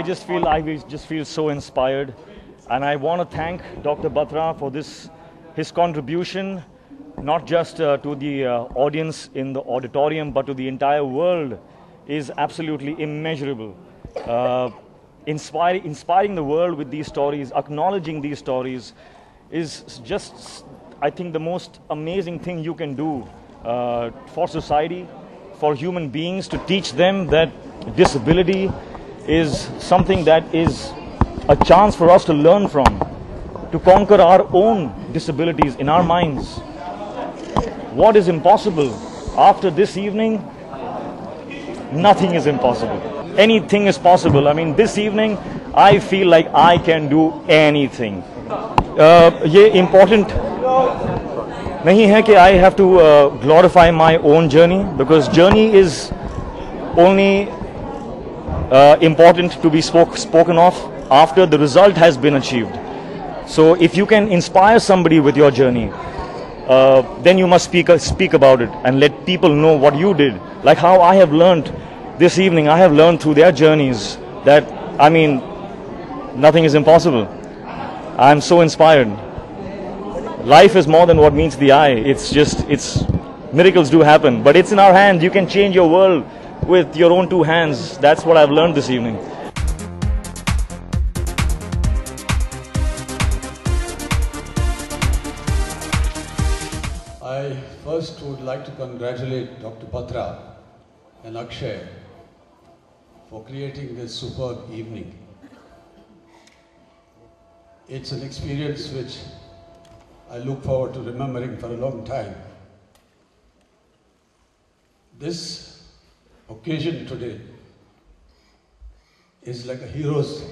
just feel so inspired, and I want to thank Dr. Batra for his contribution, not just to the audience in the auditorium, but to the entire world, is absolutely immeasurable. Inspiring the world with these stories, acknowledging these stories, is just, I think, the most amazing thing you can do for society, for human beings, to teach them that disability is something that is a chance for us to learn from, to conquer our own disabilities in our minds. What is impossible? After this evening, nothing is impossible. Anything is possible. I mean, this evening, I feel like I can do anything. ये important नहीं है कि I have to glorify my own journey, because journey is only important to be spoken of after the result has been achieved. So if you can inspire somebody with your journey, then you must speak about it and let people know what you did. Like how I have learned this evening, I have learned through their journeys that, I mean, nothing is impossible. I am so inspired. Life is more than what meets the eye. Miracles do happen, but it's in our hands. You can change your world with your own two hands. That's what I've learned this evening. I first would like to congratulate Dr. Batra and Akshay for creating this superb evening. It's an experience which I look forward to remembering for a long time. This occasion today is like a hero's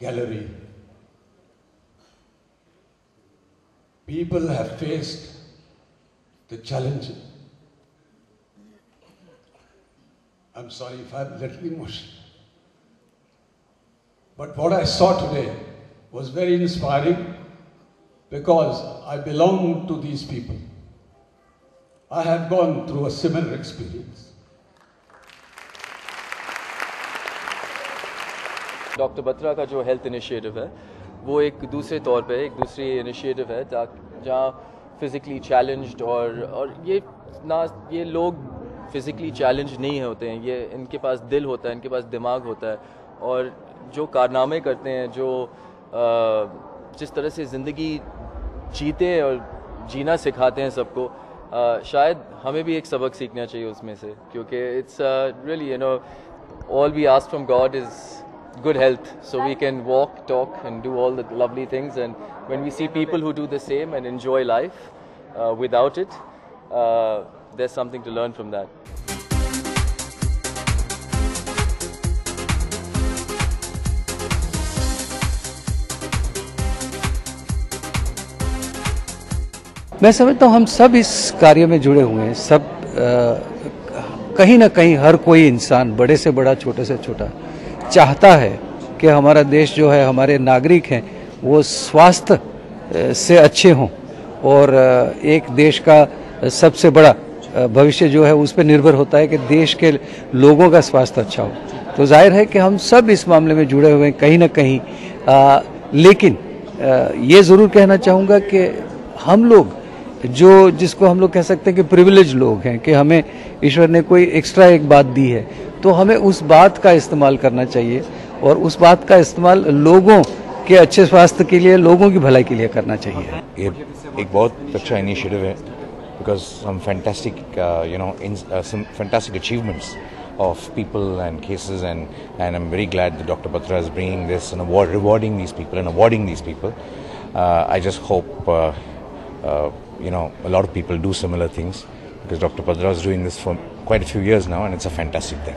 gallery. People have faced the challenge. I'm sorry if I'm a little emotional. But what I saw today was very inspiring, because I belong to these people. I have gone through a similar experience. Doctor Batra का जो health initiative है वो एक दूसरे तौर पे एक दूसरी इनिशिएटिव है जहाँ फिज़िकली चैलेंज्ड और ये लोग फिज़िकली चैलेंज नहीं होते हैं, ये इनके पास दिल होता है, इनके पास दिमाग होता है, और जो कारनामे करते हैं, जो जिस तरह से ज़िंदगी जीते और जीना सिखाते हैं सबको, शायद हमें भी एक सबक सीखना चाहिए उसमें से, क्योंकि it's really all we ask from God is good health, so we can walk, talk and do all the lovely things. And when we see people who do the same and enjoy life without it, there's something to learn from that. मैं समझता हूँ हम सब इस कार्य में जुड़े हुए हैं, सब कहीं ना कहीं हर कोई इंसान, बड़े से बड़ा, छोटे से छोटा, चाहता है कि हमारा देश जो है, हमारे नागरिक हैं, वो स्वास्थ्य से अच्छे हों, और एक देश का सबसे बड़ा भविष्य जो है उस पर निर्भर होता है कि देश के लोगों का स्वास्थ्य अच्छा हो। तो जाहिर है कि हम सब इस मामले में जुड़े हुए हैं कहीं ना कहीं, लेकिन ये ज़रूर कहना चाहूँगा कि हम लोग जिसको हम लोग कह सकते हैं कि प्रिविलेज लोग हैं, कि हमें ईश्वर ने कोई एक्स्ट्रा एक बात दी है, तो हमें उस बात का इस्तेमाल करना चाहिए, और उस बात का इस्तेमाल लोगों के अच्छे स्वास्थ्य के लिए, लोगों की भलाई के लिए करना चाहिए। ये एक बहुत अच्छा इनिशिएटिव है, because some fantastic some fantastic achievements of people and cases, and I'm very glad that Dr. Batra is bringing this and rewarding these people and awarding these people. I just hope a lot of people do similar things, because Dr. Batra is doing this for quite a few years now, and it's a fantastic thing.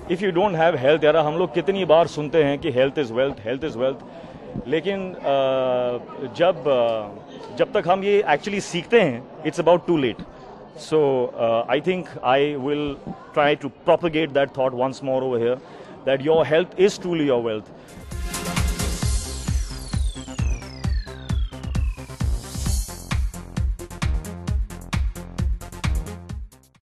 If you don't have health, यार हम लोग कितनी बार सुनते हैं कि health is wealth, health is wealth, लेकिन जब तक हम ये actually सीखते हैं, it's about too late. So I think I will try to propagate that thought once more over here, that your health is truly your wealth.